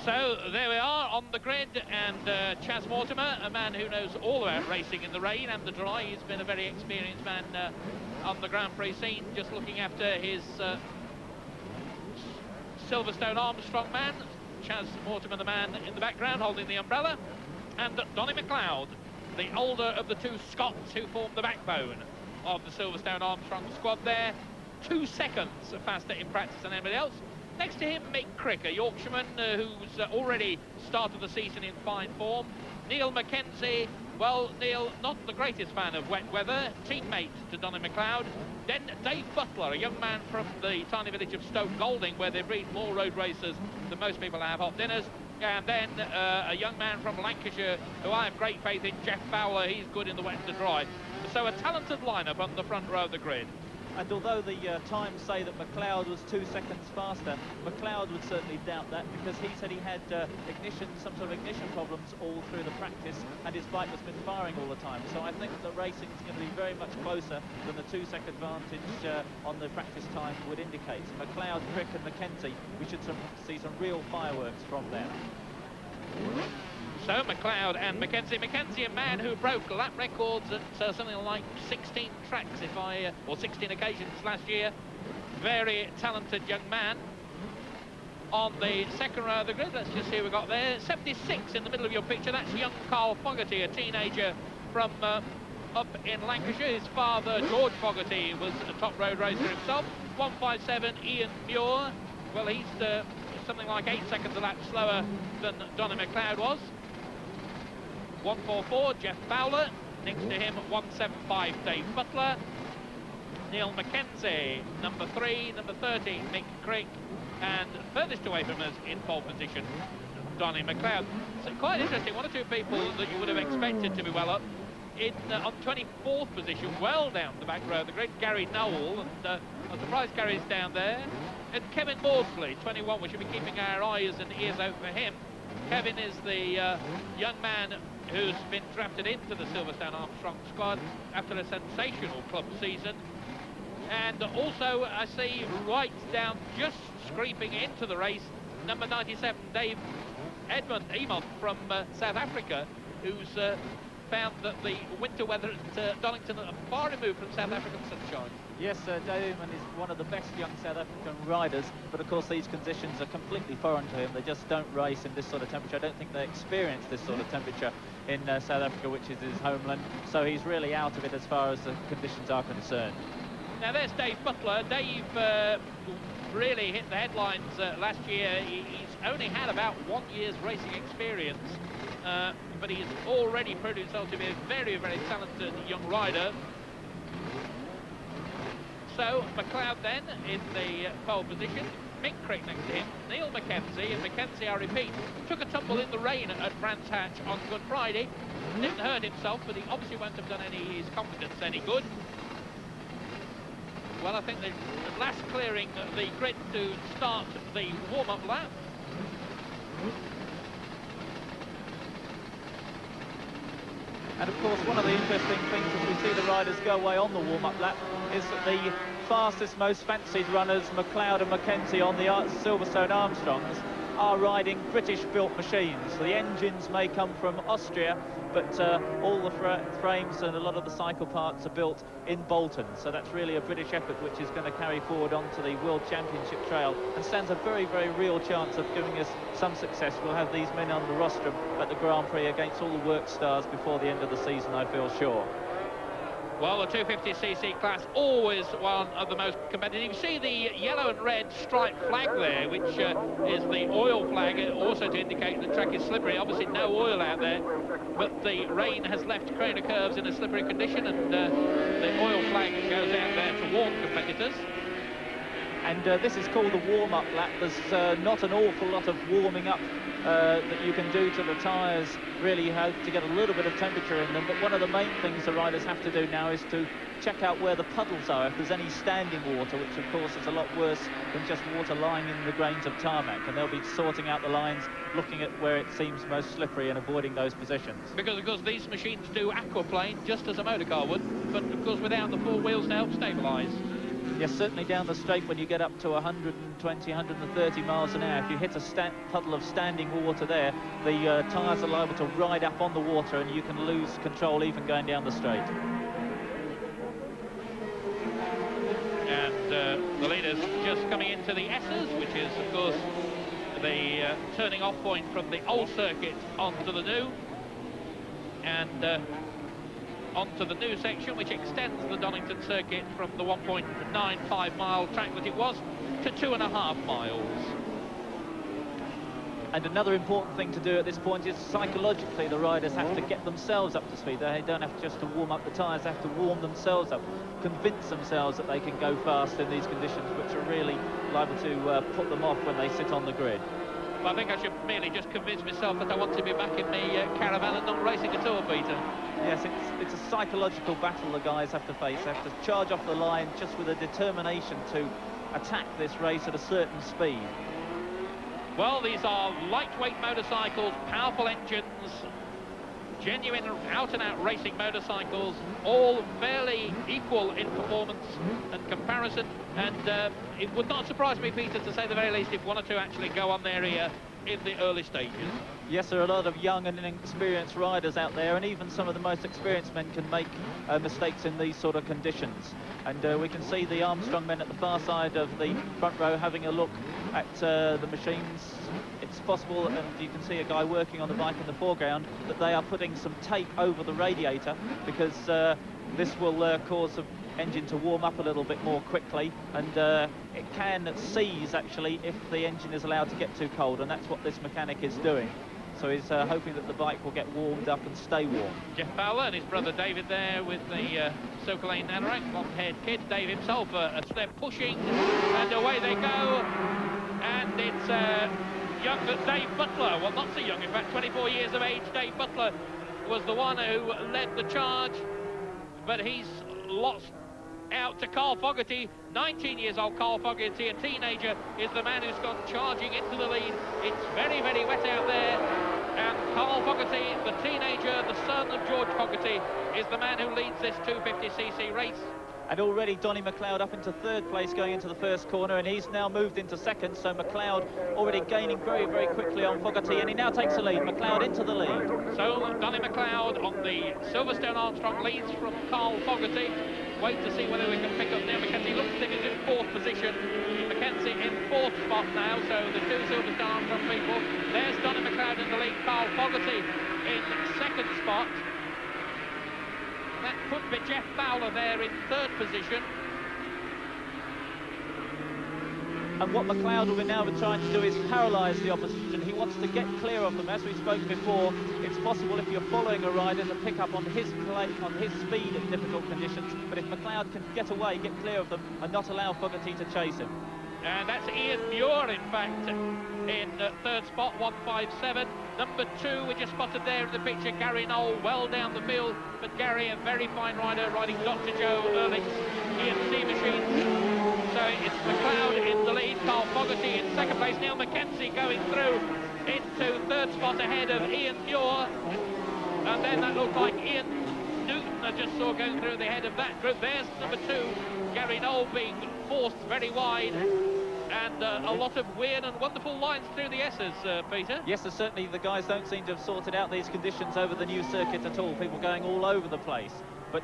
So there we are on the grid, and Chas Mortimer, a man who knows all about racing in the rain and the dry. He's been a very experienced man on the Grand Prix scene, just looking after his Silverstone Armstrong man. Chas Mortimer, the man in the background holding the umbrella, and Donny McLeod, the older of the two Scots who form the backbone of the Silverstone Armstrong squad there. 2 seconds faster in practice than anybody else. Next to him, Mick Crick, a Yorkshireman who's already started the season in fine form. Neil Mackenzie, well, Neil, not the greatest fan of wet weather, teammate to Donny McLeod. Then Dave Butler, a young man from the tiny village of Stoke Golding, where they breed more road racers than most people have hot dinners. And then a young man from Lancashire, who I have great faith in, Jeff Fowler. He's good in the wet and the dry. So a talented lineup on the front row of the grid. And although the times say that McLeod was 2 seconds faster, McLeod would certainly doubt that, because he said he had some sort of ignition problems all through the practice, and his bike was misfiring all the time. So I think the racing is going to be very much closer than the 2 second advantage on the practice time would indicate. McLeod, Crick and Mackenzie, we should see some real fireworks from them. So McLeod and Mackenzie. Mackenzie, a man who broke lap records at something like 16 tracks, or 16 occasions last year. Very talented young man. On the second row of the grid, let's just see what we got there. 76 in the middle of your picture. That's young Carl Fogarty, a teenager from up in Lancashire. His father, George Fogarty, was a top road racer himself. 157, Ian Muir. Well, he's something like 8 seconds a lap slower than Donny McLeod was. 144, Jeff Fowler. Next to him, 175, Dave Butler. Neil Mackenzie, number 3, number 30, Mick Crick. And furthest away from us in pole position, Donny McLeod. So quite interesting, one or two people that you would have expected to be well up. On 24th position, well down the back row of the grid, Gary Nowell. And I'm surprised Gary's down there. And Kevin Maudsley, 21, we should be keeping our eyes and ears out for him. Kevin is the young man who's been drafted into the Silverstone Armstrong squad after a sensational club season. And also, I see right down, just scraping into the race, number 97, Dave Edmund Emont from South Africa, who's found that the winter weather at Donington are far removed from South African sunshine. Yes, Dave Edmund is one of the best young South African riders, but of course these conditions are completely foreign to him. They just don't race in this sort of temperature. I don't think they experience this sort of temperature in South Africa, which is his homeland, so he's really out of it as far as the conditions are concerned. Now there's Dave Butler. Dave really hit the headlines last year. He's only had about 1 year's racing experience, but he's already proved himself to be a very, very talented young rider. So McLeod then in the pole position, Mick Crick next to him, Neil Mackenzie, and Mackenzie, I repeat, took a tumble in the rain at Brands Hatch on Good Friday. Didn't hurt himself, but he obviously won't have done his confidence any good. Well, I think the last clearing the grid to start the warm-up lap. And of course, one of the interesting things as we see the riders go away on the warm-up lap is that the fastest, most fancied runners, McLeod and Mackenzie on the Silverstone Armstrongs, are riding British-built machines. The engines may come from Austria, but all the frames and a lot of the cycle parts are built in Bolton. So that's really a British effort which is going to carry forward onto the World Championship trail and stands a very, very real chance of giving us some success. We'll have these men on the rostrum at the Grand Prix against all the work stars before the end of the season, I feel sure. Well, the 250cc class, always one of the most competitive. You see the yellow and red striped flag there, which is the oil flag, also to indicate the track is slippery. Obviously no oil out there, but the rain has left Craner Curves in a slippery condition, and the oil flag goes out there to warn competitors. And this is called the warm-up lap. There's not an awful lot of warming up that you can do to the tyres, really, to get a little bit of temperature in them. But one of the main things the riders have to do now is to check out where the puddles are, if there's any standing water, which of course is a lot worse than just water lying in the grains of tarmac. And they'll be sorting out the lines, looking at where it seems most slippery and avoiding those positions. Because of course these machines do aquaplane just as a motor car would, but of course without the four wheels to help stabilise. Yes, certainly down the straight when you get up to 120, 130 miles an hour. If you hit a puddle of standing water there, the tyres are liable to ride up on the water and you can lose control even going down the straight. And the leader's just coming into the S's, which is, of course, the turning off point from the old circuit onto the new. And onto the new section, which extends the Donington circuit from the 1.95 mile track that it was to 2.5 miles. And another important thing to do at this point is psychologically the riders have to get themselves up to speed. They don't have just to warm up the tyres, they have to warm themselves up, convince themselves that they can go fast in these conditions, which are really liable to put them off when they sit on the grid. Well, I think I should merely just convince myself that I want to be back in the caravan and not racing at all, Peter. Yes, it's a psychological battle the guys have to face. They have to charge off the line just with a determination to attack this race at a certain speed. Well, these are lightweight motorcycles, powerful engines, genuine out-and-out racing motorcycles, all fairly equal in performance and comparison, and it would not surprise me, Peter, to say the very least, if one or two actually go on their ear in the early stages. Yes, there are a lot of young and inexperienced riders out there, and even some of the most experienced men can make mistakes in these sort of conditions. And we can see the Armstrong men at the far side of the front row having a look at the machines. It's possible, and you can see a guy working on the bike in the foreground, that they are putting some tape over the radiator, because this will cause the engine to warm up a little bit more quickly, and it can seize actually if the engine is allowed to get too cold, and that's what this mechanic is doing. So he's hoping that the bike will get warmed up and stay warm. Jeff Fowler and his brother David there with the Silk Lane anorak, blonde-haired kid. Dave himself, they're pushing, and away they go. And it's young Dave Butler, well, not so young, in fact, 24 years of age. Dave Butler was the one who led the charge, but he's lost out to Carl Fogarty. 19 years old Carl Fogarty, a teenager, is the man who's gone charging into the lead. It's very, very wet out there, and Carl Fogarty, the teenager, the son of George Fogarty, is the man who leads this 250cc race. And already Donny McLeod up into third place going into the first corner, and he's now moved into second, so McLeod already gaining very, very quickly on Fogarty, and he now takes the lead. McLeod into the lead. So Donny McLeod on the Silverstone Armstrong leads from Carl Fogarty. Wait to see whether we can pick up Neil Mackenzie. Looks as if he's in fourth position. Mackenzie in fourth spot now, so the two Silverstone Armstrong people. There's Donny McLeod in the lead, Carl Fogarty in second spot. That could be Jeff Fowler there in third position. And what McLeod will be now trying to do is paralyse the opposition. He wants to get clear of them. As we spoke before, it's possible if you're following a rider to pick up on his speed in difficult conditions. But if McLeod can get away, get clear of them, and not allow Fogarty to chase him. And that's Ian Muir, in fact, in third spot, 157. Number 2, we just spotted there in the picture, Gary Knoll, well down the field. But Gary, a very fine rider, riding Dr. Joe Ehrlich's EMC machines. So it's McLeod in the lead, Carl Fogarty in second place, Neil Mackenzie going through into third spot ahead of Ian Muir. And then that looked like Ian Newton, I just saw going through the head of that group. There's number 2, Gary Knoll, being forced very wide. And a lot of weird and wonderful lines through the S's, Peter. Yes, certainly the guys don't seem to have sorted out these conditions over the new circuit at all. People going all over the place. But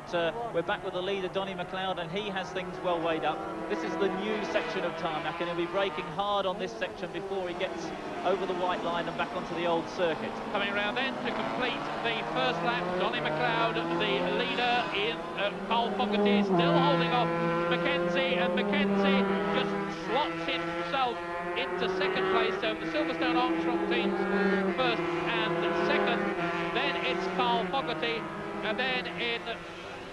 we're back with the leader, Donny McLeod, and he has things well weighed up. This is the new section of tarmac, and he'll be braking hard on this section before he gets over the white line and back onto the old circuit. Coming around then to complete the first lap, Donny McLeod, the leader, in Carl Fogarty still holding off Mackenzie, and Mackenzie just slots himself into second place. So the Silverstone Armstrong teams first and second, then it's Carl Fogarty, and then in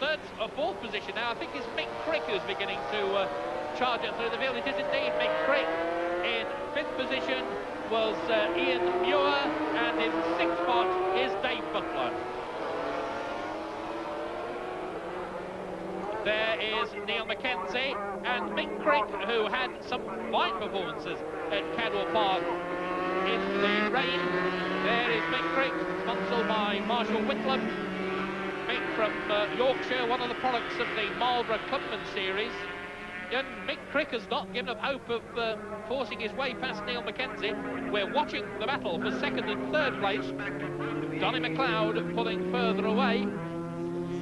third or fourth position now, I think it's Mick Crick who's beginning to charge it through the field. It is indeed Mick Crick. In fifth position was Ian Muir, and in sixth spot is Dave Butler. There is Neil Mackenzie and Mick Crick, who had some fine performances at Cadwell Park in the rain. There is Mick Crick, sponsored by Marshall Whitlam. Mick from Yorkshire, one of the products of the Marlborough Clubman series. And Mick Crick has not given up hope of forcing his way past Neil Mackenzie. We're watching the battle for second and third place. Donny McLeod pulling further away.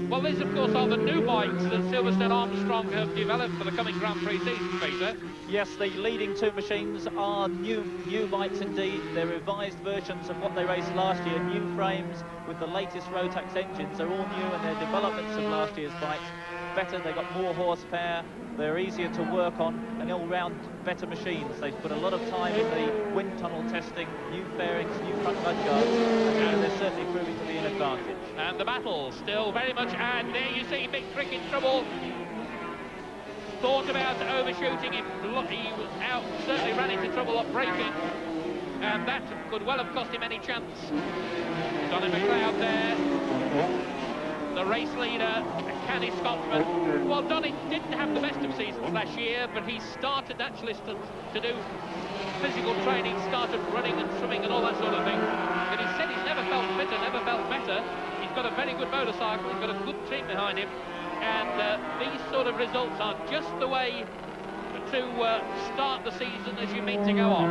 Well, these, of course, are the new bikes that Silverstone Armstrong have developed for the coming Grand Prix season, Peter. Yes, the leading two machines are new bikes indeed. They're revised versions of what they raced last year. New frames with the latest Rotax engines. They're all new and they're developments of last year's bikes. Better, they've got more horsepower, they're easier to work on, and all-round better machines. They've put a lot of time in the wind tunnel testing, new fairings, new front mudguards, and they're certainly proving to be an advantage. And the battle still very much, and there you see Mick Crick in trouble. Thought about overshooting him, he was out, certainly ran into trouble up braking, and that could well have cost him any chance. Donny McLeod there. The race leader, a canny Scotsman. Well, Donny didn't have the best of seasons last year, but he started actually to do physical training, started running and swimming and all that sort of thing. But he said he's never felt fitter, never felt better. He's got a very good motorcycle, he's got a good team behind him, and these sort of results are just the way to start the season as you mean to go on.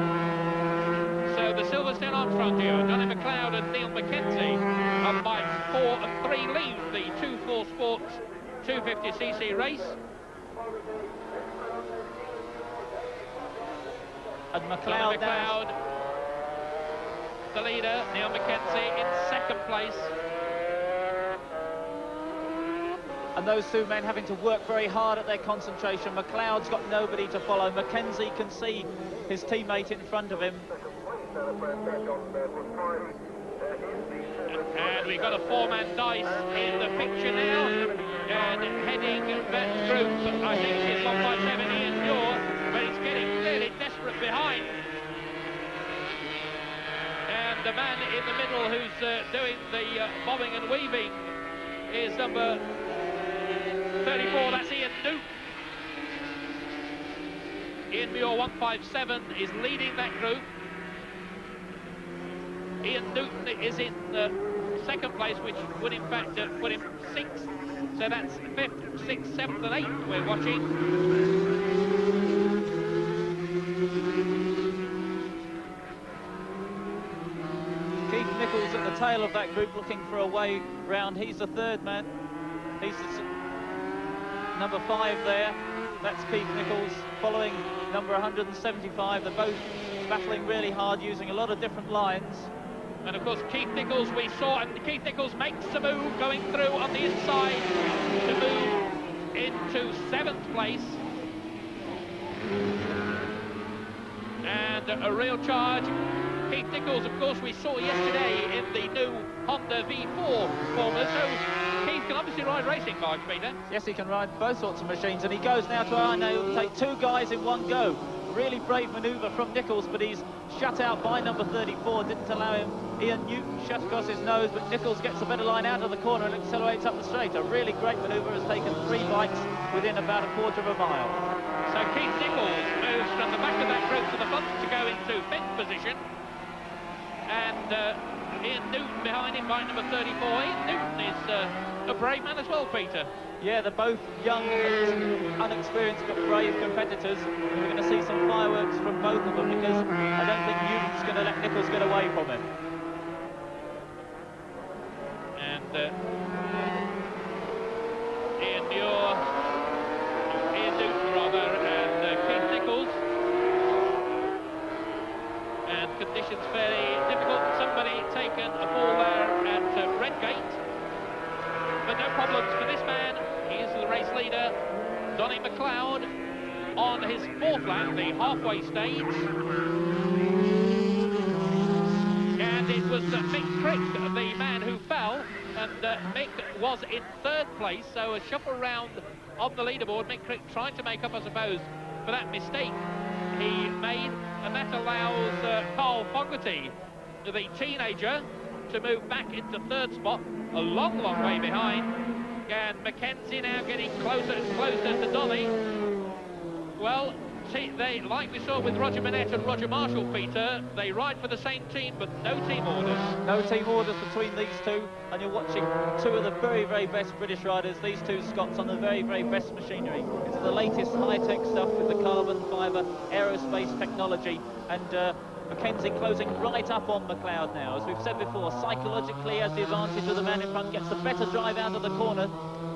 So the Silverstone Armstrong duo, Donny McLeod and Neil Mackenzie, up by 4 and 3, leave the 2-4 Sports 250cc race. And Donny McLeod, the leader, Neil Mackenzie in second place. And those two men having to work very hard at their concentration. McLeod's got nobody to follow. Mackenzie can see his teammate in front of him. And we've got a four-man dice in the picture now, and heading that group, I think it's 157 Ian Muir, but it's getting really desperate behind. And the man in the middle who's doing the bobbing and weaving is number 34, that's Ian Newton. Ian Muir, 157, is leading that group. Ian Newton is in second place, which would in fact put him 6th. So that's 5th, 6th, 7th and 8th we're watching. Keith Nichols at the tail of that group looking for a way round. He's the third man. He's number 5 there. That's Keith Nichols following number 175. They're both battling really hard, using a lot of different lines. And of course Keith Nichols we saw, and Keith Nichols makes a move going through on the inside to move into 7th place. And a real charge. Keith Nichols, of course, we saw yesterday in the new Honda V4 Formula, so Keith can obviously ride racing bikes, Peter. Yes, he can ride both sorts of machines, and he goes now to Arno. He'll take 2 guys in one go. Really brave manoeuvre from Nichols, but he's shut out by number 34. Didn't allow him. Ian Newton shut across his nose, but Nichols gets a better line out of the corner and accelerates up the straight. A really great manoeuvre, has taken 3 bikes within about a quarter of a mile. So Keith Nichols moves from the back of that group to the front to go into 5th position. And Ian Newton behind him by number 34. Ian Newton is a brave man as well, Peter. Yeah, they're both young, unexperienced but brave competitors. We're going to see some fireworks from both of them, because I don't think Newton's going to let Nichols get away from him. And Ian Newton rather, and Keith Nichols. And conditions fairly difficult. Somebody taken a fall there at Redgate. But no problems for this man. He is the race leader, Donny McLeod, on his 4th lap, the halfway stage. And it was Mick Crick, the man who fell, and Mick was in 3rd place, so a shuffle round on the leaderboard. Mick Crick trying to make up, I suppose, for that mistake he made, and that allows Carl Fogarty, the teenager, to move back into 3rd spot, a long, long way behind. And Mackenzie now getting closer and closer to Donny. Well, they, like we saw with Roger Minette and Roger Marshall, Peter, they ride for the same team, but no team orders. No team orders between these two, and you're watching two of the very, very best British riders, these two Scots, on the very, very best machinery. It's the latest high-tech stuff with the carbon fibre aerospace technology, and Mackenzie closing right up on McLeod now. As we've said before, psychologically has the advantage of the man in front, gets the better drive out of the corner,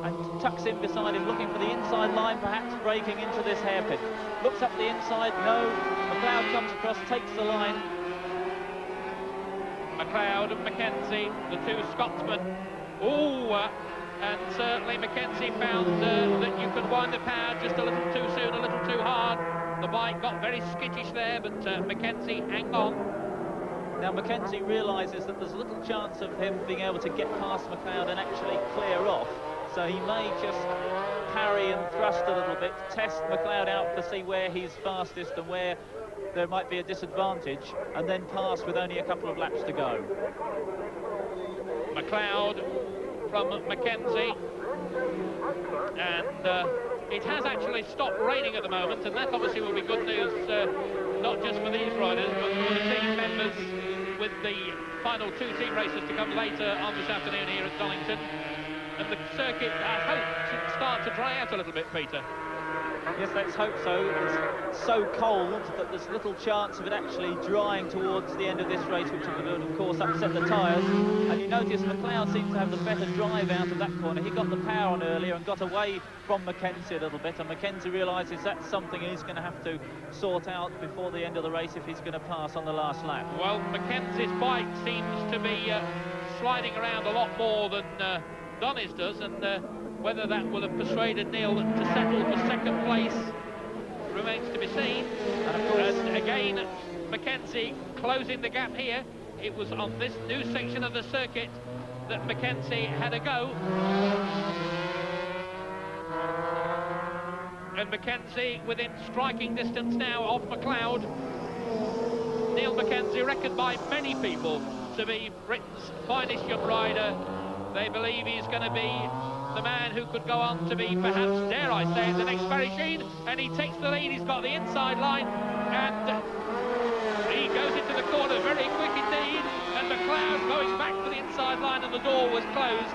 and tucks in beside him, looking for the inside line, perhaps breaking into this hairpin. Looks up the inside, no. McLeod comes across, takes the line. McLeod and Mackenzie, the two Scotsmen. And certainly Mackenzie found that you could wind the power just a little too soon, a little too hard. The bike got very skittish there, but Mackenzie hang on. Now Mackenzie realises that there's little chance of him being able to get past McLeod and actually clear off. So he may just parry and thrust a little bit, test McLeod out to see where he's fastest and where there might be a disadvantage, and then pass with only a couple of laps to go. McLeod from Mackenzie, and it has actually stopped raining at the moment, and that obviously will be good news, not just for these riders, but for the team members, with the final two team races to come later on this afternoon here at Donington. And the circuit, I hope, should start to dry out a little bit, Peter. Yes, let's hope so. It's so cold that there's little chance of it actually drying towards the end of this race, which would, of course, upset the tyres. And you notice McLeod seems to have the better drive out of that corner. He got the power on earlier and got away from Mackenzie a little bit, and Mackenzie realises that's something he's going to have to sort out before the end of the race if he's going to pass on the last lap. Well, Mackenzie's bike seems to be sliding around a lot more than Donny's does, and whether that will have persuaded Neil to settle for second place remains to be seen. And again, Mackenzie closing the gap here. It was on this new section of the circuit that Mackenzie had a go. And Mackenzie within striking distance now of McLeod. Neil Mackenzie, reckoned by many people to be Britain's finest young rider. They believe he's going to be the man who could go on to be, perhaps, dare I say it, the next Barry Sheene, and he takes the lead. He's got the inside line, and he goes into the corner very quick indeed, and McLeod going back to the inside line, and the door was closed.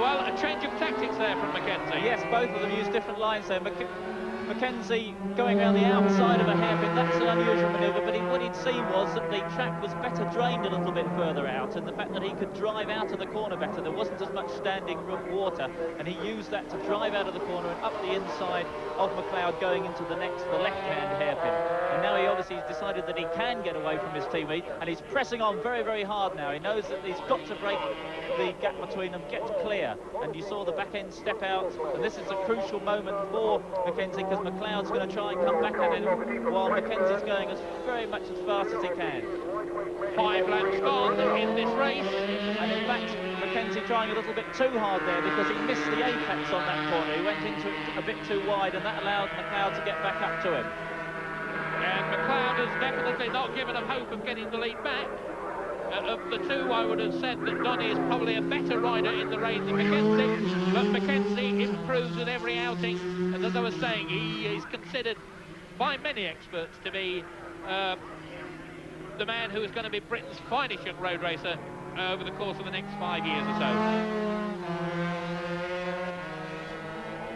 Well, a change of tactics there from Mackenzie. Yes, both of them use different lines there. Mackenzie going around the outside of a hairpin, that's an unusual manoeuvre, but what he'd seen was that the track was better drained a little bit further out, and the fact that he could drive out of the corner better, there wasn't as much standing room water, and he used that to drive out of the corner and up the inside of McLeod going into the left-hand hairpin. And now he obviously has decided that he can get away from his teammate, and he's pressing on very, very hard now. He knows that he's got to break the gap between them, get clear, and you saw the back end step out, and this is a crucial moment for Mackenzie, because McLeod's going to try and come back at him while Mackenzie's going very much as fast as he can. 5 laps gone in this race, and in fact Mackenzie trying a little bit too hard there because he missed the apex on that corner. He went into it a bit too wide, and that allowed McLeod to get back up to him. And McLeod has definitely not given him hope of getting the lead back. Of the two, I would have said that Donny is probably a better rider in the race than Mackenzie, but Mackenzie improves with every outing, and as I was saying, he is considered by many experts to be the man who is going to be Britain's finest young road racer over the course of the next 5 years or so.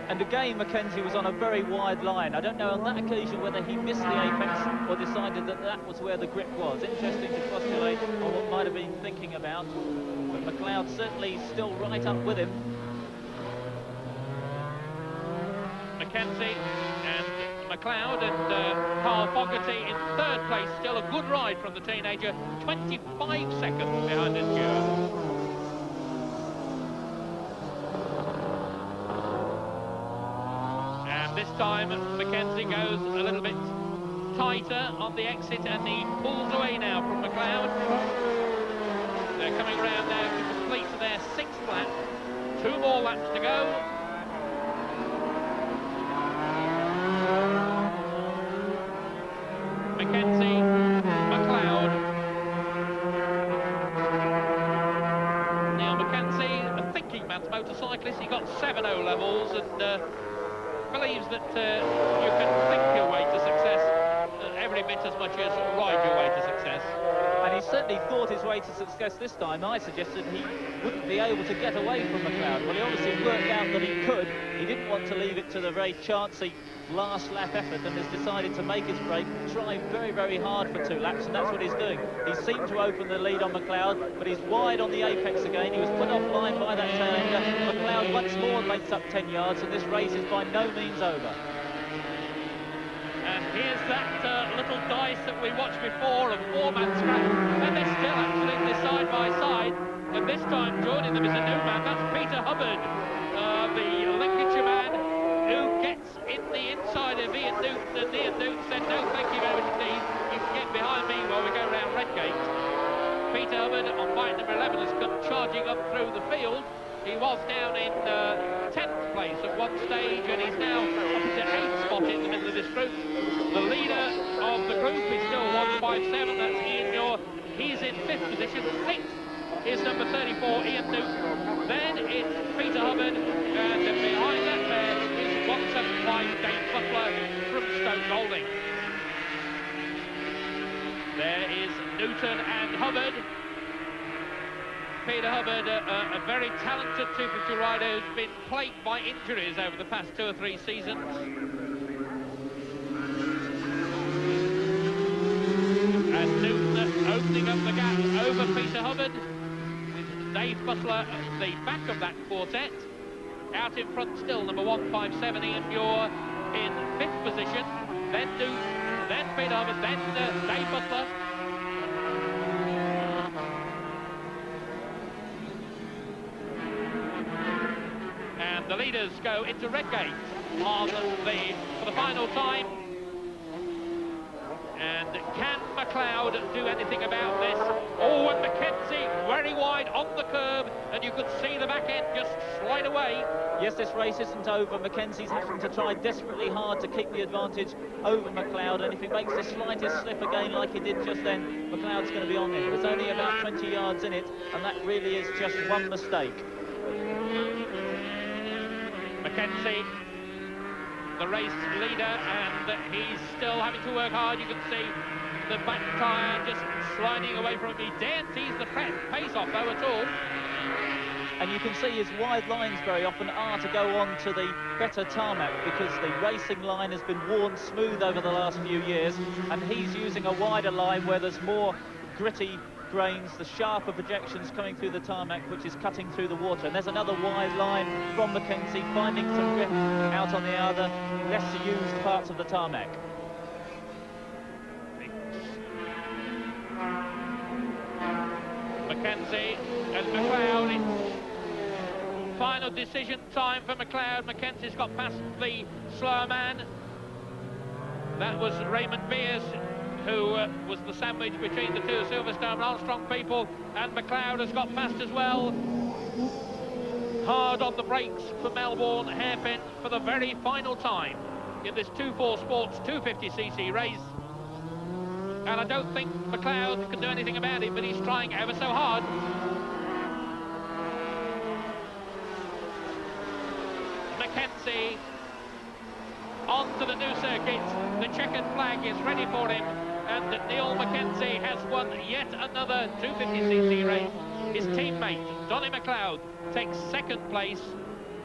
And again, Mackenzie was on a very wide line. I don't know on that occasion whether he missed the apex or decided that that was where the grip was. Interesting to postulate on what might have been thinking about. But McLeod certainly still right up with him. Mackenzie and McLeod and Carl Fogarty in third place. Still a good ride from the teenager. 25 seconds behind his duo. This time, Mackenzie goes a little bit tighter on the exit, and he pulls away now from McLeod. They're coming around now to complete their 6th lap. 2 more laps to go. Mackenzie, McLeod. Now Mackenzie, a thinking man's motorcyclist. He got 7 O-levels and believes that you can think your way to success bit as much as ride your way to success. And he certainly thought his way to success this time. I suggested he wouldn't be able to get away from McLeod. Well, he obviously worked out that he could. He didn't want to leave it to the very chancy last lap effort and has decided to make his break, try very, very hard for 2 laps, and that's what he's doing. He seemed to open the lead on McLeod, but he's wide on the apex again. He was put offline by that tail ender. McLeod once more makes up 10 yards, and this race is by no means over. And here's that little dice that we watched before of 4-man scratch, and they're still absolutely side by side. And this time joining them is a new man, that's Peter Hubbard, the Lincolnshire man, who gets in the inside of Ian Newton, and Ian Newton said, no, thank you very much indeed, you can get behind me while we go round Redgate. Peter Hubbard on bike number 11 has come charging up through the field. He was down in 10th place at one stage, and he's now up into 8th spot in the middle of this group. The leader of the group is still 157, that's Ian Muir. He's in 5th position. 6th is number 34, Ian Newton. Then it's Peter Hubbard, and behind that pair is 175, Dave Butler from Stoke Golding. There is Newton and Hubbard. Peter Hubbard, a very talented 250 rider who's been plagued by injuries over the past 2 or 3 seasons. And Newton opening up the gap over Peter Hubbard, with Dave Butler at the back of that quartet. Out in front still, number 157, Ian Muir in 5th position. Then Newton, then Peter Hubbard, then Dave Butler. The leaders go into Redgate for the final time. And can McLeod do anything about this? Oh, and Mackenzie very wide on the curb, and you could see the back end just slide away. Yes, this race isn't over. Mackenzie's having to try desperately hard to keep the advantage over McLeod, and if he makes the slightest slip again like he did just then, McLeod's going to be on him. There's only about 20 yards in it, and that really is just one mistake. Mackenzie, the race leader, and he's still having to work hard. You can see the back tyre just sliding away from him. He daren't ease the pace off though at all. And you can see his wide lines very often are to go on to the better tarmac, because the racing line has been worn smooth over the last few years, and he's using a wider line where there's more gritty grains, the sharper projections coming through the tarmac, which is cutting through the water. And there's another wide line from Mackenzie, finding some grip out on the other less used parts of the tarmac. Mackenzie and McLeod, it's final decision time for McLeod. Mackenzie's got past the slower man. That was Raymond Beers, who was the sandwich between the two Silverstone and Armstrong people, and McLeod has got past as well. Hard on the brakes for Melbourne, hairpin for the very final time in this 2-4 Sports 250cc race. And I don't think McLeod can do anything about it, but he's trying ever so hard. Mackenzie onto the new circuit. The checkered flag is ready for him, and Neil Mackenzie has won yet another 250cc race. His teammate, Donny McLeod, takes 2nd place.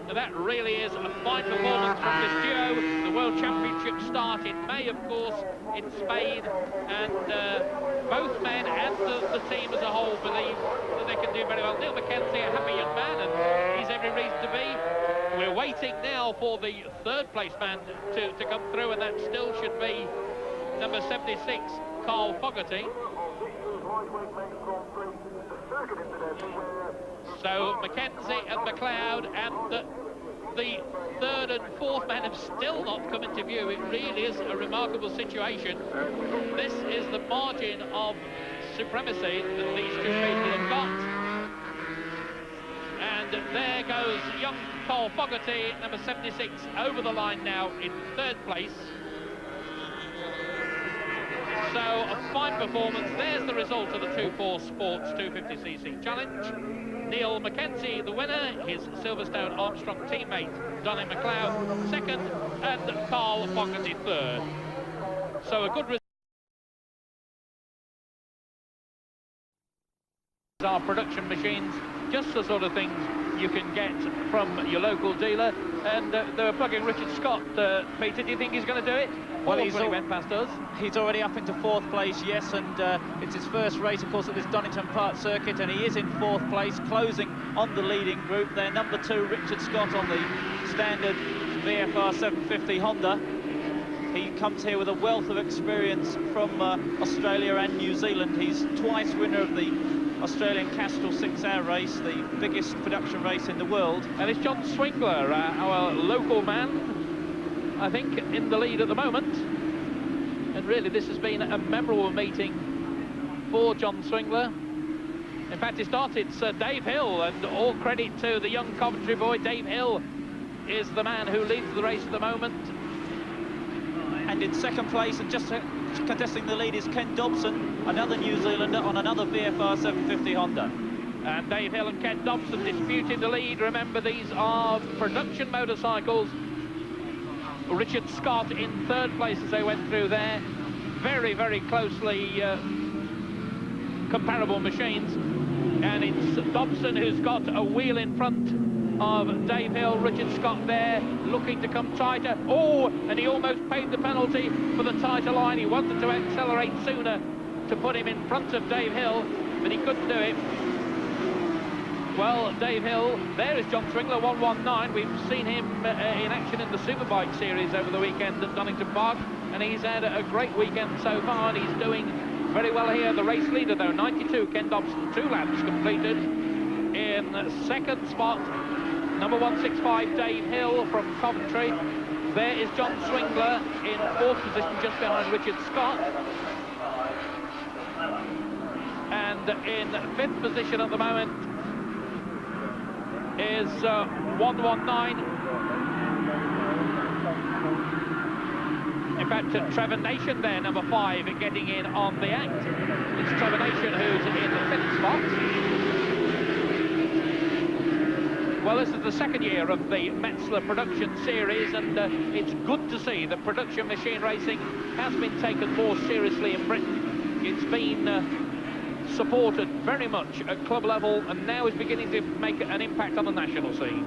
Now that really is a fine performance from this duo. The World Championship start in May, of course, in Spain, and both men and the team as a whole believe that they can do very well. Neil Mackenzie, a happy young man, and he's every reason to be. We're waiting now for the 3rd place man to come through, and that still should be number 76, Carl Fogarty. So Mackenzie and McLeod and the 3rd and 4th man have still not come into view. It really is a remarkable situation. This is the margin of supremacy that these two people have got. And there goes young Carl Fogarty, number 76, over the line now in 3rd place. So a fine performance. There's the result of the 2-4 Sports 250cc Challenge. Neil Mackenzie, the winner, his Silverstone Armstrong teammate, Donny McLeod, 2nd, and Carl Fogarty 3rd. So a good result. Our production machines, just the sort of things you can get from your local dealer, and they were plugging Richard Scott. Peter, do you think he's going to do it? Well, he went past us. He's already up into 4th place, yes, and it's his first race, of course, at this Donington Park circuit, and he is in 4th place, closing on the leading group there. Number 2, Richard Scott on the standard VFR 750 Honda. He comes here with a wealth of experience from Australia and New Zealand. He's twice winner of the Australian Castrol 6-hour race, the biggest production race in the world. And it's John Swingler, our local man, I think, in the lead at the moment. And really, this has been a memorable meeting for John Swingler. In fact, it started Sir Dave Hill, and all credit to the young Coventry boy. Dave Hill is the man who leads the race at the moment. And in 2nd place, and just contesting the lead, is Ken Dobson, another New Zealander on another VFR 750 Honda. And Dave Hill and Ken Dobson disputing the lead. Remember, these are production motorcycles. Richard Scott in 3rd place as they went through there. Very, very closely comparable machines. And it's Dobson who's got a wheel in front of Dave Hill. Richard Scott there looking to come tighter. Oh, and he almost paid the penalty for the tighter line. He wanted to accelerate sooner to put him in front of Dave Hill, but he couldn't do it. Well, Dave Hill, there is John Swingler, 119. We've seen him in action in the Superbike series over the weekend at Donington Park, and he's had a great weekend so far, and he's doing very well here. The race leader, though, 92, Ken Dobson, 2 laps completed. In 2nd spot, number 165, Dave Hill from Coventry. There is John Swingler in 4th position, just behind Richard Scott. And in 5th position at the moment is 119. In fact, Trevor Nation there, number 5, getting in on the act. It's Trevor Nation who's in the 5th spot. Well, this is the 2nd year of the Metzler production series, and it's good to see that production machine racing has been taken more seriously in Britain. It's been supported very much at club level, and now is beginning to make an impact on the national scene.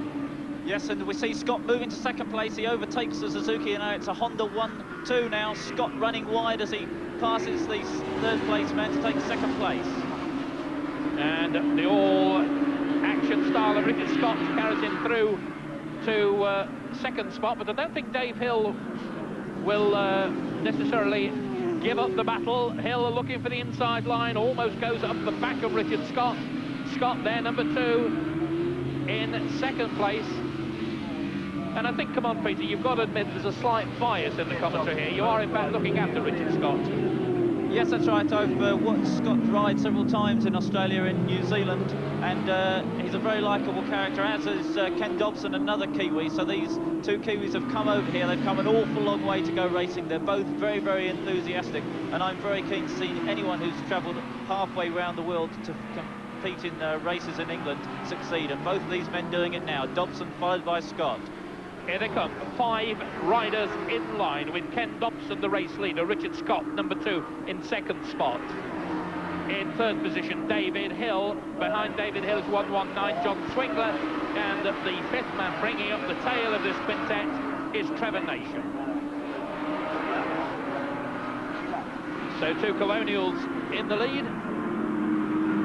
Yes, and we see Scott moving to 2nd place. He overtakes the Suzuki, and now it's a Honda 1-2 now. Scott running wide as he passes the 3rd place man to take 2nd place. And the all-action style of Richard Scott carries him through to 2nd spot, but I don't think Dave Hill will necessarily give up the battle. Hill looking for the inside line, almost goes up the back of Richard Scott. Scott there, number 2, in 2nd place. And I think, come on, Peter, you've got to admit there's a slight bias in the commentary here. You are, in fact, looking after Richard Scott. Yes, that's right. I've watched Scott ride several times in Australia and New Zealand, and he's a very likeable character, as is Ken Dobson, another Kiwi. So these 2 Kiwis have come over here. They've come an awful long way to go racing. They're both very, very enthusiastic, and I'm very keen to see anyone who's travelled halfway around the world to compete in races in England succeed, and both of these men doing it now. Dobson followed by Scott. Here they come, 5 riders in line, with Ken Dobson, the race leader, Richard Scott, number 2, in 2nd spot. In 3rd position, David Hill. Behind David Hill is 119, John Swingler. And the 5th man bringing up the tail of this quintet is Trevor Nation. So 2 Colonials in the lead.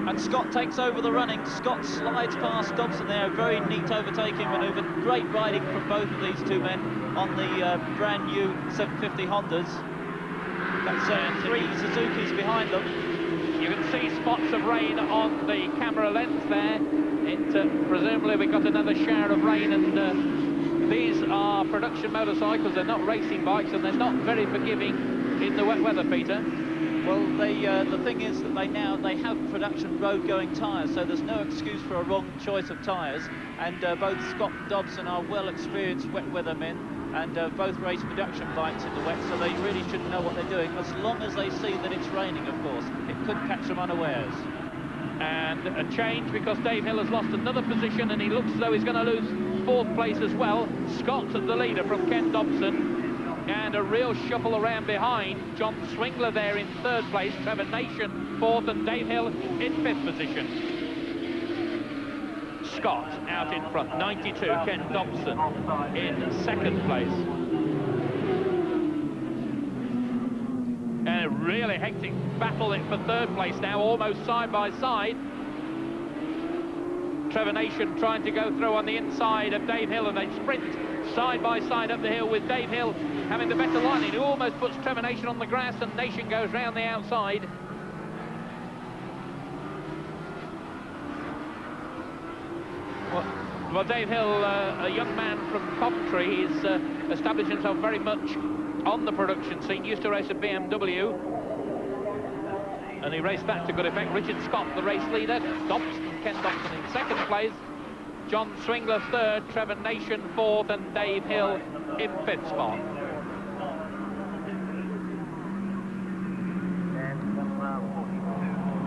And Scott takes over the running. Scott slides past Dobson there, a very neat overtaking manoeuvre. Great riding from both of these 2 men on the brand new 750 Hondas. That's 3 Suzukis behind them. You can see spots of rain on the camera lens there. Presumably we got another shower of rain, and these are production motorcycles. They're not racing bikes, and they're not very forgiving in the wet weather, Peter. Well, the thing is that they have production road-going tyres, so there's no excuse for a wrong choice of tyres. And both Scott and Dobson are well-experienced wet weather men, and both race production bikes in the wet, so they really should know what they're doing, as long as they see that it's raining, of course. It could catch them unawares. And a change, because Dave Hill has lost another position, and he looks as though he's going to lose 4th place as well. Scott, the leader, from Ken Dobson. And a real shuffle around behind. John Swingler there in 3rd place, Trevor Nation 4th, and Dave Hill in 5th position. Scott out in front, 92, Ken Dobson in 2nd place. And a really hectic battle for 3rd place now, almost side by side. Trevor Nation trying to go through on the inside of Dave Hill, and they sprint side by side up the hill with Dave Hill having the better line. He almost puts Trevor Nation on the grass, and Nation goes round the outside. Well, Dave Hill, a young man from Coventry, he's established himself very much on the production scene. Used to race at BMW, and he raced that to good effect. Richard Scott, the race leader. Ken Dobson in 2nd place. John Swingler 3rd, Trevor Nation 4th, and Dave Hill in 5th spot.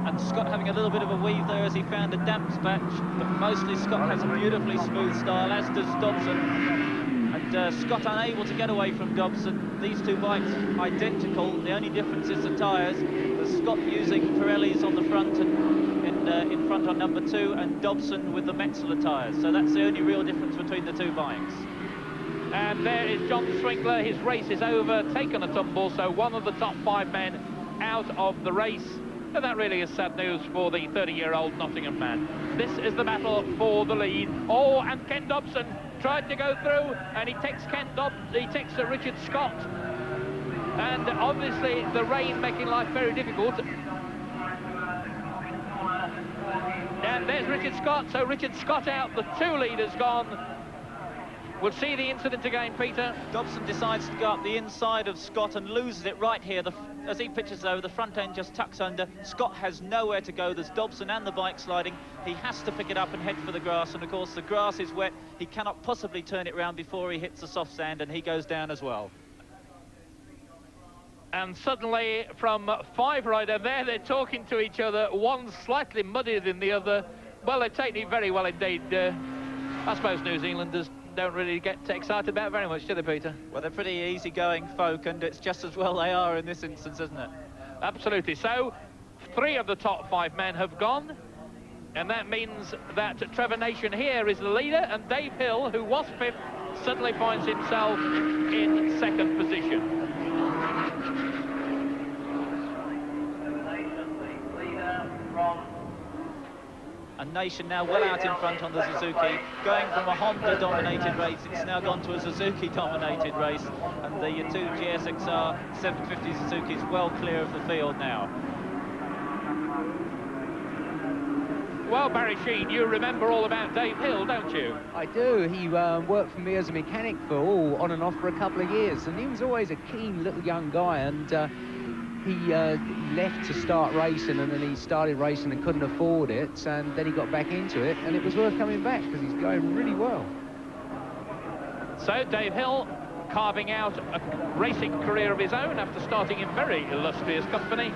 And Scott having a little bit of a weave there as he found a damp patch, but mostly Scott has a beautifully smooth style, as does Dobson. And Scott unable to get away from Dobson. These two bikes identical, the only difference is the tyres. Scott using Pirellis on the front and in front on number 2, and Dobson with the Metzeler tyres. So that's the only real difference between the two bikes. And there is John Swingler. His race is over, taken a tumble, so one of the top 5 men out of the race. And that really is sad news for the 30-year-old Nottingham man. This is the battle for the lead. Oh, and Ken Dobson tried to go through, and he takes Richard Scott. And obviously the rain making life very difficult. And there's Richard Scott. So Richard Scott out, the 2 leaders gone. We'll see the incident again, Peter. Dobson decides to go up the inside of Scott and loses it right here. As he pitches over, the front end just tucks under. Scott has nowhere to go. There's Dobson and the bike sliding. He has to pick it up and head for the grass, and of course the grass is wet. He cannot possibly turn it round before he hits the soft sand, and he goes down as well. And suddenly from 5-rider there, they're talking to each other. One slightly muddier than the other. Well, they're taking it very well indeed. I suppose New Zealanders don't really get excited about very much, do they, Peter? Well, they're pretty easygoing folk, and it's just as well they are in this instance, isn't it? Absolutely. So 3 of the top 5 men have gone, and that means that Trevor Nation here is the leader, and Dave Hill, who was 5th, suddenly finds himself in 2nd position. And Nation now well out in front on the Suzuki, going from a Honda-dominated race, it's now gone to a Suzuki-dominated race, and the 2 GSXR 750 Suzuki's well clear of the field now. Well, Barry Sheen, you remember all about Dave Hill, don't you? I do. He worked for me as a mechanic for on and off for a couple of years, and he was always a keen little young guy, and he left to start racing, and then he started racing and couldn't afford it, and then he got back into it, and it was worth coming back because he's going really well. So Dave Hill carving out a racing career of his own after starting in very illustrious company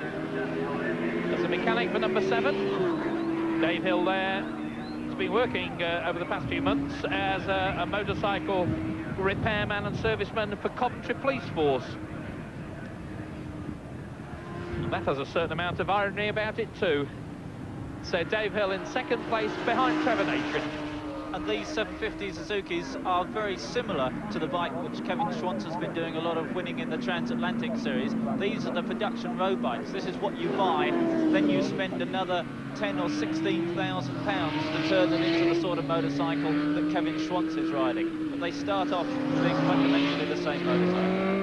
as a mechanic for number 7. Dave Hill there has been working over the past few months as a motorcycle repairman and serviceman for Coventry Police Force. That has a certain amount of irony about it too. So Dave Hill in 2nd place behind Trevor Nation. And these 750 Suzukis are very similar to the bike which Kevin Schwantz has been doing a lot of winning in the Transatlantic series. These are the production road bikes. This is what you buy, then you spend another 10 or 16,000 pounds to turn them into the sort of motorcycle that Kevin Schwantz is riding. But they start off being fundamentally the same motorcycle.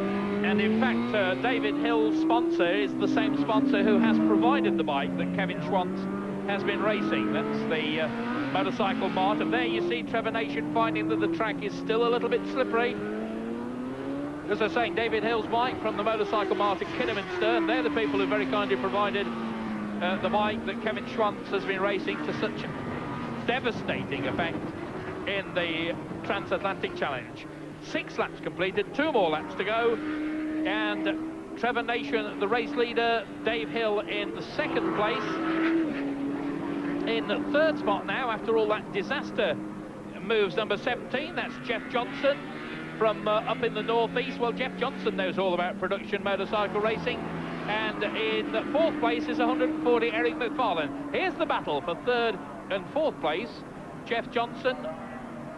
And in fact, David Hill's sponsor is the same sponsor who has provided the bike that Kevin Schwantz has been racing. That's the Motorcycle Mart. And there you see Trevor Nation finding that the track is still a little bit slippery. As I was saying, David Hill's bike from the Motorcycle Mart at Kidderminster, and they're the people who very kindly provided the bike that Kevin Schwantz has been racing to such devastating effect in the Transatlantic Challenge. 6 laps completed, 2 more laps to go. And Trevor Nation, the race leader, Dave Hill in the 2nd place. In the 3rd spot now, after all that disaster, moves number 17, that's Jeff Johnson. from up in the northeast. Well, Jeff Johnson knows all about production motorcycle racing. And in 4th place is 140 Eric McFarlane. Here's the battle for 3rd and 4th place. Jeff Johnson,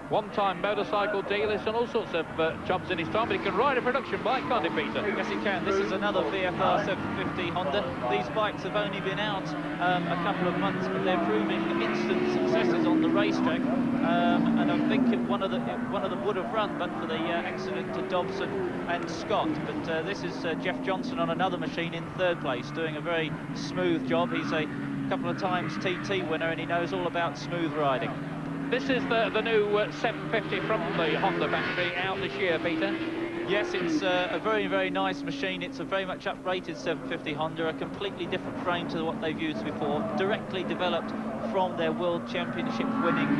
one-time motorcycle dealer, and all sorts of jobs in his time, but he can ride a production bike, can't he, Peter? Yes, he can. This is another VFR 750 Honda. These bikes have only been out a couple of months, but they're proving instant successes on the racetrack. And I think one of them would have run, but for the accident to Dobson and Scott. But this is Jeff Johnson on another machine in 3rd place, doing a very smooth job. He's a couple of times TT winner, and he knows all about smooth riding. This is the new 750 from the Honda factory out this year, Peter. Yes, it's a very, very nice machine. It's a very much uprated 750 Honda, a completely different frame to what they've used before, directly developed from their World Championship winning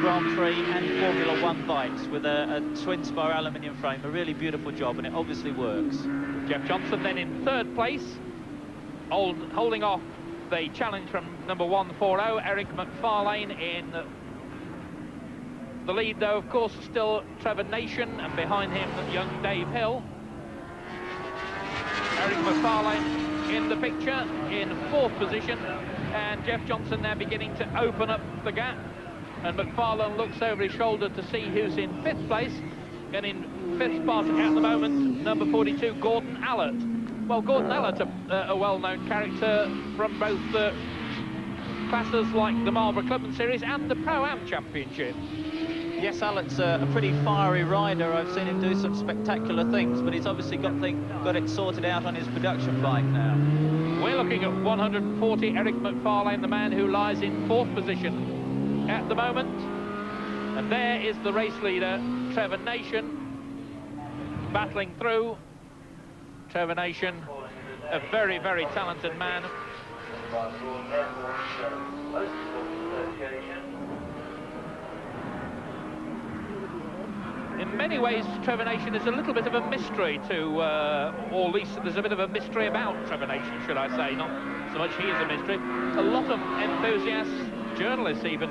Grand Prix and Formula 1 bikes with a twin spar aluminium frame. A really beautiful job, and it obviously works. Jeff Johnson then in 3rd place, holding off the challenge from number 140, Eric McFarlane in the lead, though, of course, still Trevor Nation, and behind him, young Dave Hill. Eric McFarlane in the picture in 4th position, and Jeff Johnson now beginning to open up the gap. And McFarlane looks over his shoulder to see who's in 5th place. And in 5th spot at the moment, number 42, Gordon Allett. Well, Gordon Allett, a well-known character from both classes like the Marlborough Clubman Series and the Pro-Am Championship. Yes, Alex, a pretty fiery rider. I've seen him do some spectacular things, but he's obviously got it sorted out on his production bike now. We're looking at 140 Eric McFarlane, the man who lies in 4th position at the moment. And there is the race leader, Trevor Nation, battling through. Trevor Nation, a very, very talented man. In many ways, Trevor Nation is a little bit of a mystery to, or at least there's a bit of a mystery about Trevor Nation, should I say. Not so much he is a mystery. A lot of enthusiasts, journalists even,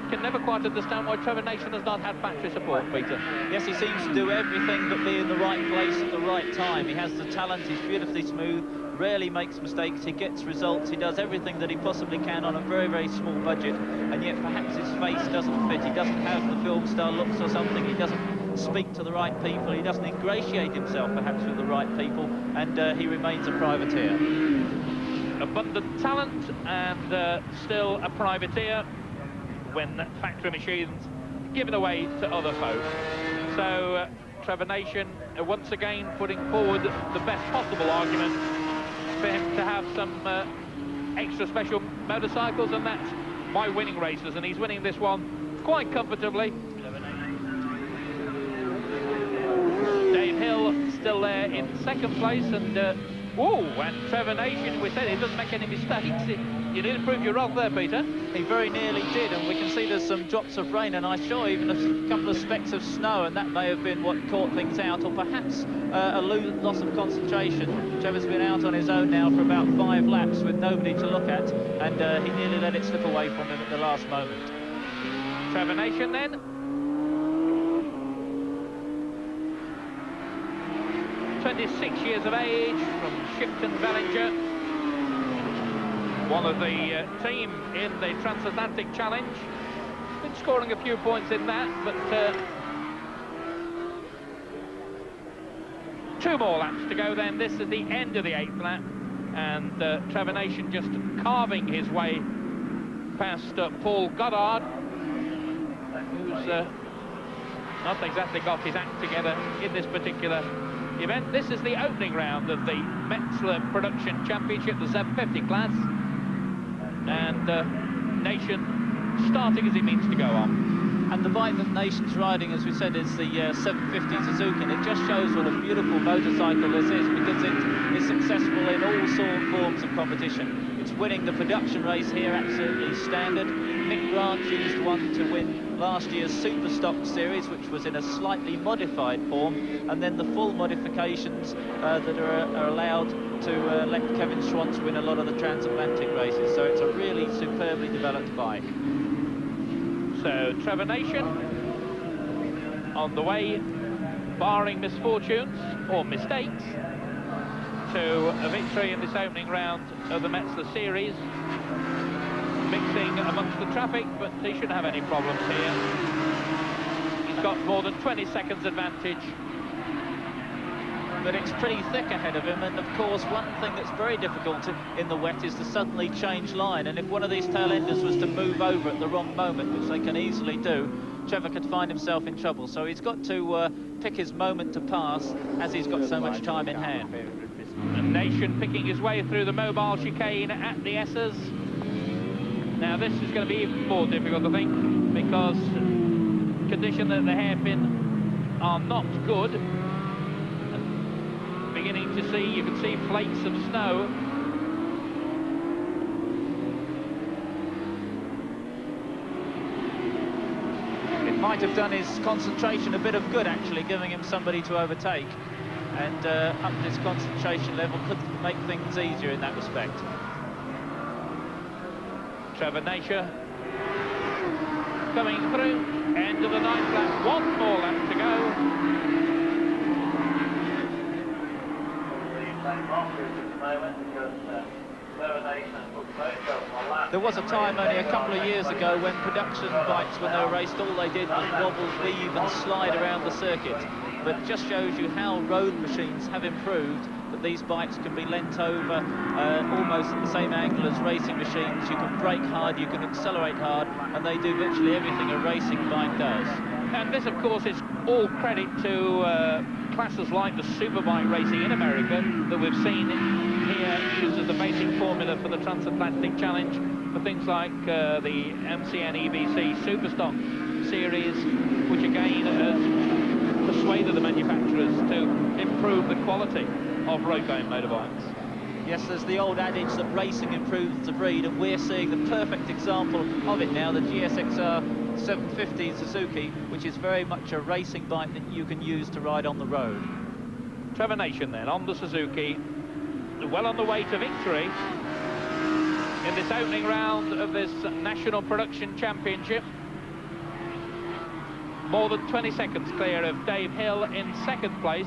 can never quite understand why Trevor Nation has not had factory support, Peter. Yes, he seems to do everything but be in the right place at the right time. He has the talent, he's beautifully smooth, rarely makes mistakes, he gets results, he does everything that he possibly can on a very, very small budget, and yet perhaps his face doesn't fit, he doesn't have the film star looks or something, he doesn't speak to the right people, he doesn't ingratiate himself perhaps with the right people, and he remains a privateer. Abundant talent and still a privateer when factory machines given away to other folk. So Trevor Nation once again putting forward the best possible argument for him to have some extra special motorcycles, and that's by winning races, and he's winning this one quite comfortably. Dave Hill still there in 2nd place, and and Trevor Nation, we said he doesn't make any mistakes. You did improve your roll there, Peter. He very nearly did, and we can see there's some drops of rain, and I saw even a couple of specks of snow, and that may have been what caught things out, or perhaps a loss of concentration. Trevor's been out on his own now for about 5 laps with nobody to look at, and he nearly let it slip away from him at the last moment. Trevor Nation then. 26 years of age, from Shipton Bellinger. One of the team in the Transatlantic Challenge. Been scoring a few points in that, but 2 more laps to go then. This is the end of the 8th lap, and Trevor Nation just carving his way past Paul Goddard, who's not exactly got his act together in this particular event. This is the opening round of the Metzler Production Championship, the 750 class, and Nation starting as he means to go on. And the bike that Nation's riding, as we said, is the 750 Suzuki, and it just shows what a beautiful motorcycle this is, because it is successful in all forms of competition. It's winning the production race here, absolutely standard. Mick Grant used one to win last year's Super Stock Series, which was in a slightly modified form, and then the full modifications that are allowed to let Kevin Schwantz win a lot of the transatlantic races. So it's a really superbly developed bike. So Trevor Nation on the way barring misfortunes or mistakes, to a victory in this opening round of the Metzler Series. Mixing amongst the traffic, but he shouldn't have any problems here. He's got more than 20 seconds advantage. But it's pretty thick ahead of him, and of course one thing that's very difficult in the wet is to suddenly change line, and if one of these tail enders was to move over at the wrong moment, which they can easily do, Trevor could find himself in trouble. So he's got to pick his moment to pass, as he's got so much time in hand. And Nation picking his way through the mobile chicane at the S's. Now this is going to be even more difficult, I think, because conditions at the hairpin are not good. Beginning to see, you can see flakes of snow. It might have done his concentration a bit of good, actually, giving him somebody to overtake, and up his concentration level could make things easier in that respect. Trevor Nation coming through, end of the 9th lap, one more lap to go. There was a time only a couple of years ago when production bikes, when they were raced, all they did was wobble, weave and slide around the circuit. But it just shows you how road machines have improved, that these bikes can be leant over almost at the same angle as racing machines. You can brake hard, you can accelerate hard, and they do virtually everything a racing bike does. And this, of course, is all credit to classes like the Superbike racing in America that we've seen here used as the basic formula for the Transatlantic Challenge, for things like the MCN EBC Superstock series, which again has persuaded the manufacturers to improve the quality of road-going motorbikes. Yes, there's the old adage that racing improves the breed, and we're seeing the perfect example of it now, the GSXR 750 Suzuki, which is very much a racing bike that you can use to ride on the road. Trevor Nation then on the Suzuki, well on the way to victory in this opening round of this National Production Championship. More than 20 seconds clear of Dave Hill in second place.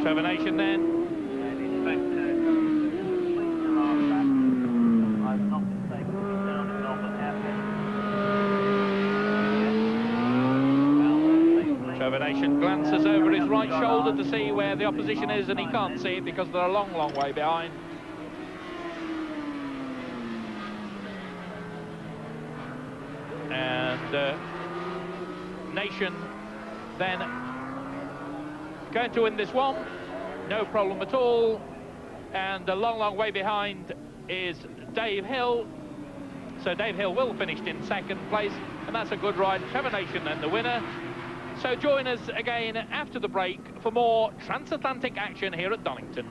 Trevor Nation then. Trevor Nation glances over his right shoulder to see where the opposition is, and he can't see it because they're a long, long way behind. And Nation then going to win this one, no problem at all. And a long, long way behind is Dave Hill. So Dave Hill will finish in second place, and that's a good ride. Trevor Nation then the winner. So join us again after the break for more transatlantic action here at Donington.